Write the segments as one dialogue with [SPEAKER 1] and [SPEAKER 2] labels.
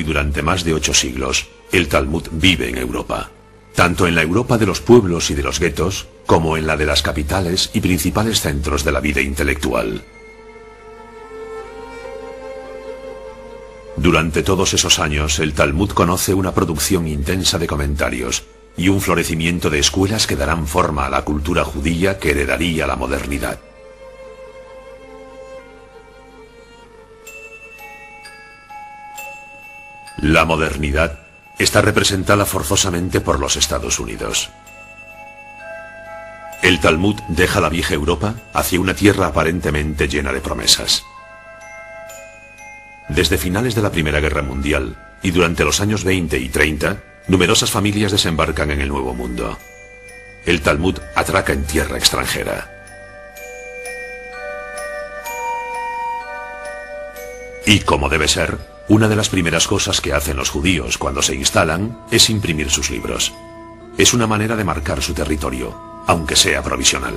[SPEAKER 1] y durante más de 8 siglos, el Talmud vive en Europa. Tanto en la Europa de los pueblos y de los guetos, como en la de las capitales y principales centros de la vida intelectual. Durante todos esos años, el Talmud conoce una producción intensa de comentarios y un florecimiento de escuelas que darán forma a la cultura judía que heredaría la modernidad. La modernidad está representada forzosamente por los Estados Unidos. El Talmud deja la vieja Europa hacia una tierra aparentemente llena de promesas. Desde finales de la Primera Guerra Mundial y durante los años 20 y 30, numerosas familias desembarcan en el Nuevo Mundo. El Talmud atraca en tierra extranjera. Y como debe ser, una de las primeras cosas que hacen los judíos cuando se instalan es imprimir sus libros. Es una manera de marcar su territorio, aunque sea provisional.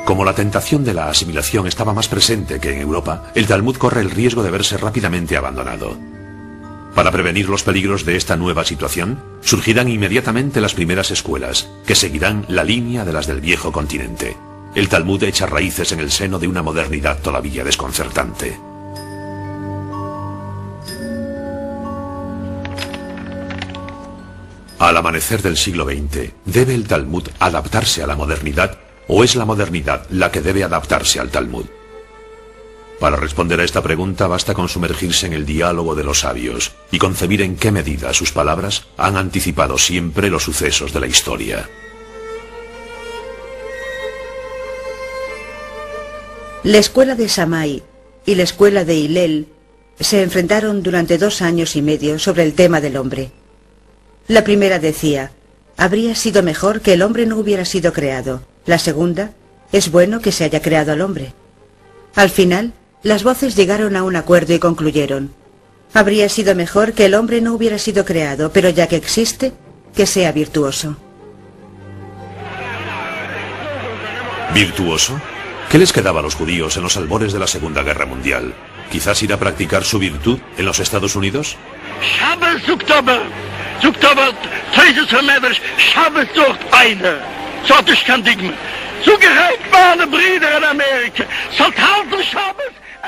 [SPEAKER 1] Como la tentación de la asimilación estaba más presente que en Europa, el Talmud corre el riesgo de verse rápidamente abandonado. Para prevenir los peligros de esta nueva situación, surgirán inmediatamente las primeras escuelas, que seguirán la línea de las del viejo continente. El Talmud echa raíces en el seno de una modernidad todavía desconcertante. Al amanecer del siglo XX, ¿debe el Talmud adaptarse a la modernidad o es la modernidad la que debe adaptarse al Talmud? Para responder a esta pregunta basta con sumergirse en el diálogo de los sabios y concebir en qué medida sus palabras han anticipado siempre los sucesos de la historia.
[SPEAKER 2] La escuela de Shammai y la escuela de Hillel se enfrentaron durante 2 años y medio sobre el tema del hombre. La primera decía: habría sido mejor que el hombre no hubiera sido creado. La segunda: es bueno que se haya creado al hombre. Al final, las voces llegaron a un acuerdo y concluyeron: habría sido mejor que el hombre no hubiera sido creado, pero ya que existe, que sea virtuoso.
[SPEAKER 1] ¿Virtuoso? ¿Qué les quedaba a los judíos en los albores de la Segunda Guerra Mundial? ¿Quizás ir a practicar su virtud en los Estados Unidos?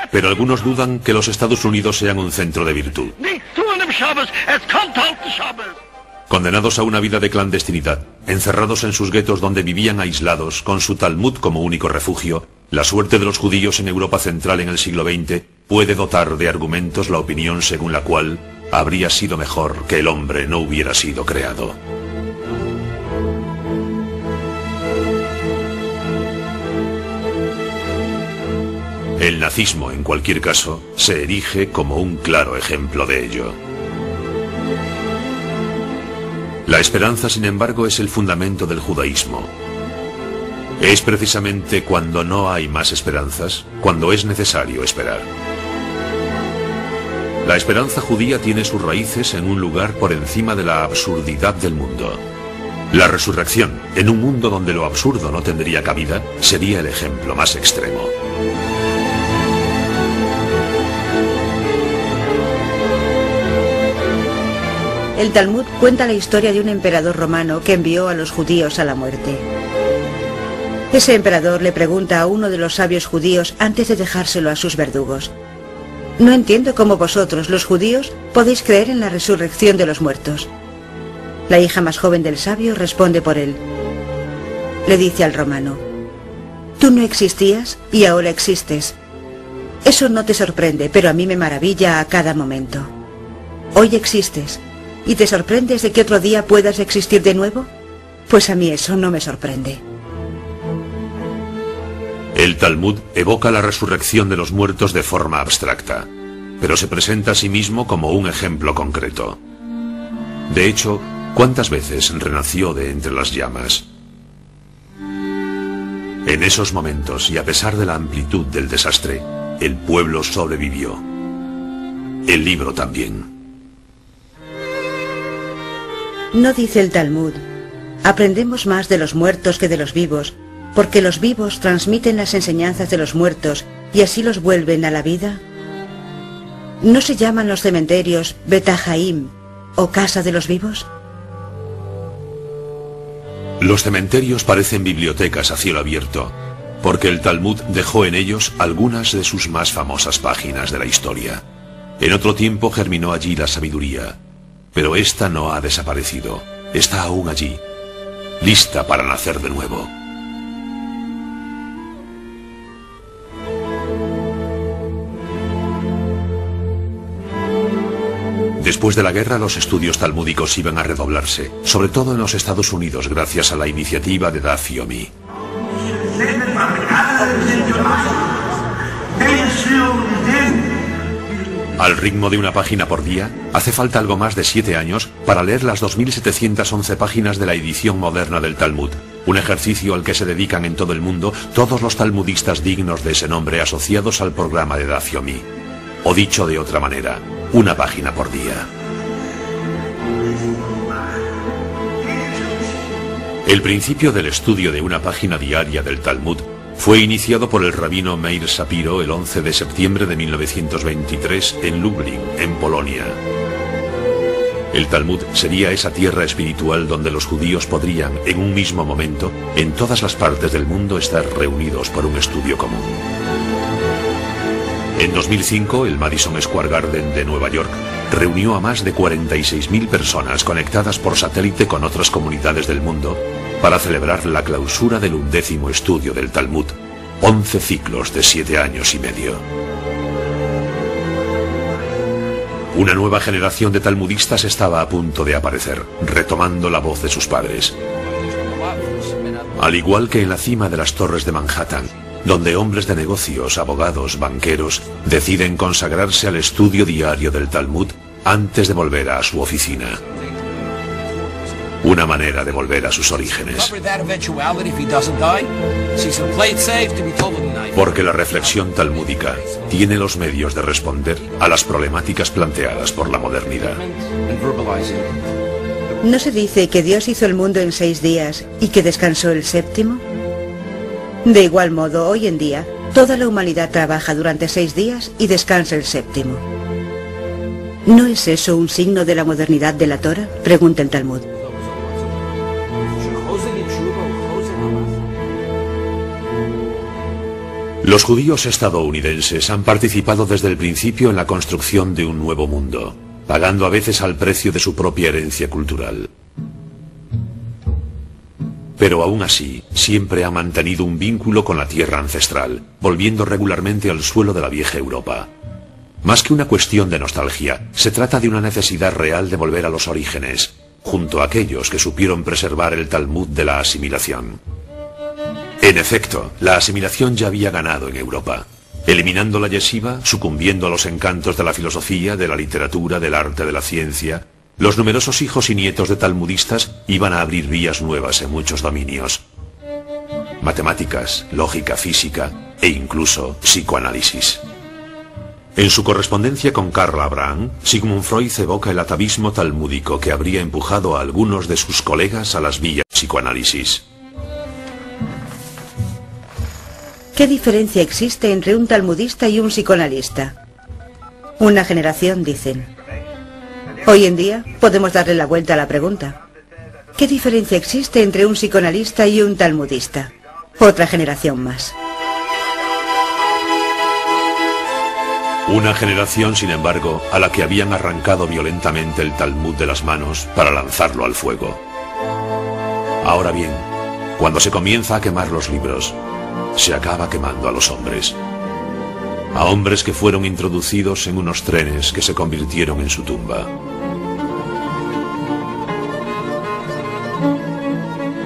[SPEAKER 1] Pero algunos dudan que los Estados Unidos sean un centro de virtud. Condenados a una vida de clandestinidad, encerrados en sus guetos donde vivían aislados, con su Talmud como único refugio, la suerte de los judíos en Europa Central en el siglo XX puede dotar de argumentos la opinión según la cual habría sido mejor que el hombre no hubiera sido creado. El nazismo, en cualquier caso, se erige como un claro ejemplo de ello. La esperanza, sin embargo, es el fundamento del judaísmo. Es precisamente cuando no hay más esperanzas, cuando es necesario esperar. La esperanza judía tiene sus raíces en un lugar por encima de la absurdidad del mundo. La resurrección, en un mundo donde lo absurdo no tendría cabida, sería el ejemplo más extremo.
[SPEAKER 2] El Talmud cuenta la historia de un emperador romano que envió a los judíos a la muerte. Ese emperador le pregunta a uno de los sabios judíos antes de dejárselo a sus verdugos: no entiendo cómo vosotros, los judíos, podéis creer en la resurrección de los muertos. La hija más joven del sabio responde por él. Le dice al romano: tú no existías y ahora existes. Eso no te sorprende, pero a mí me maravilla a cada momento. Hoy existes ¿y te sorprendes de que otro día puedas existir de nuevo? Pues a mí eso no me sorprende.
[SPEAKER 1] El Talmud evoca la resurrección de los muertos de forma abstracta, pero se presenta a sí mismo como un ejemplo concreto. De hecho, ¿cuántas veces renació de entre las llamas? En esos momentos, y a pesar de la amplitud del desastre, el pueblo sobrevivió. El libro también.
[SPEAKER 2] No dice el Talmud: aprendemos más de los muertos que de los vivos, porque los vivos transmiten las enseñanzas de los muertos y así los vuelven a la vida. ¿No se llaman los cementerios Bet Haim o Casa de los Vivos?
[SPEAKER 1] Los cementerios parecen bibliotecas a cielo abierto, porque el Talmud dejó en ellos algunas de sus más famosas páginas de la historia. En otro tiempo germinó allí la sabiduría, pero esta no ha desaparecido, está aún allí, lista para nacer de nuevo. Después de la guerra, los estudios talmúdicos iban a redoblarse, sobre todo en los Estados Unidos, gracias a la iniciativa de Daf Yomi. Al ritmo de una página por día, hace falta algo más de 7 años para leer las 2.711 páginas de la edición moderna del Talmud, un ejercicio al que se dedican en todo el mundo todos los talmudistas dignos de ese nombre asociados al programa de Daf Yomi. O dicho de otra manera, una página por día. El principio del estudio de una página diaria del Talmud fue iniciado por el rabino Meir Shapiro el 11 de septiembre de 1923 en Lublin, en Polonia. El Talmud sería esa tierra espiritual donde los judíos podrían, en un mismo momento, en todas las partes del mundo, estar reunidos por un estudio común. En 2005, el Madison Square Garden de Nueva York reunió a más de 46.000 personas conectadas por satélite con otras comunidades del mundo para celebrar la clausura del 11º estudio del Talmud, 11 ciclos de 7 años y medio. Una nueva generación de talmudistas estaba a punto de aparecer, retomando la voz de sus padres. Al igual que en la cima de las torres de Manhattan, donde hombres de negocios, abogados, banqueros, deciden consagrarse al estudio diario del Talmud antes de volver a su oficina. Una manera de volver a sus orígenes. Porque la reflexión talmúdica tiene los medios de responder a las problemáticas planteadas por la modernidad.
[SPEAKER 2] ¿No se dice que Dios hizo el mundo en 6 días y que descansó el 7º? De igual modo, hoy en día, toda la humanidad trabaja durante 6 días y descansa el 7º. ¿No es eso un signo de la modernidad de la Torah?, pregunta el Talmud.
[SPEAKER 1] Los judíos estadounidenses han participado desde el principio en la construcción de un nuevo mundo, pagando a veces al precio de su propia herencia cultural. Pero aún así, siempre ha mantenido un vínculo con la tierra ancestral, volviendo regularmente al suelo de la vieja Europa. Más que una cuestión de nostalgia, se trata de una necesidad real de volver a los orígenes, junto a aquellos que supieron preservar el Talmud de la asimilación. En efecto, la asimilación ya había ganado en Europa. Eliminando la yeshiva, sucumbiendo a los encantos de la filosofía, de la literatura, del arte, de la ciencia, los numerosos hijos y nietos de talmudistas iban a abrir vías nuevas en muchos dominios. Matemáticas, lógica, física e incluso psicoanálisis. En su correspondencia con Karl Abraham, Sigmund Freud evoca el atavismo talmúdico que habría empujado a algunos de sus colegas a las vías del psicoanálisis.
[SPEAKER 2] ¿Qué diferencia existe entre un talmudista y un psicoanalista? Una generación, dicen. Hoy en día podemos darle la vuelta a la pregunta. ¿Qué diferencia existe entre un psicoanalista y un talmudista? Otra generación más.
[SPEAKER 1] Una generación, sin embargo, a la que habían arrancado violentamente el Talmud de las manos para lanzarlo al fuego. Ahora bien, cuando se comienza a quemar los libros, se acaba quemando a los hombres. A hombres que fueron introducidos en unos trenes que se convirtieron en su tumba.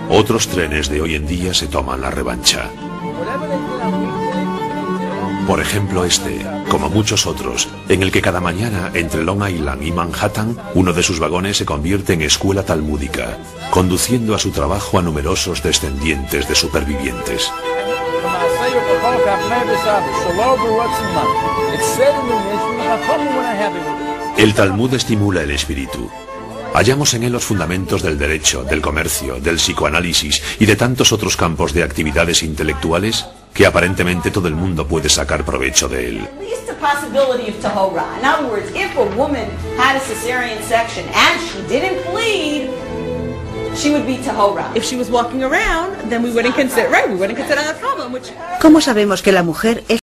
[SPEAKER 1] Otros trenes de hoy en día se toman la revancha. Por ejemplo este, como muchos otros, en el que cada mañana entre Long Island y Manhattan, uno de sus vagones se convierte en escuela talmúdica, conduciendo a su trabajo a numerosos descendientes de supervivientes. El Talmud estimula el espíritu. Hallamos en él los fundamentos del derecho, del comercio, del psicoanálisis y de tantos otros campos de actividades intelectuales que aparentemente todo el mundo puede sacar provecho de él.
[SPEAKER 3] Possibility of tahora. In other words, if a woman had a cesarean section and she didn't bleed, she would be tahora.
[SPEAKER 4] If she was walking around, then we wouldn't consider, right, we wouldn't consider that problem, which...
[SPEAKER 2] ¿Cómo sabemos que la mujer es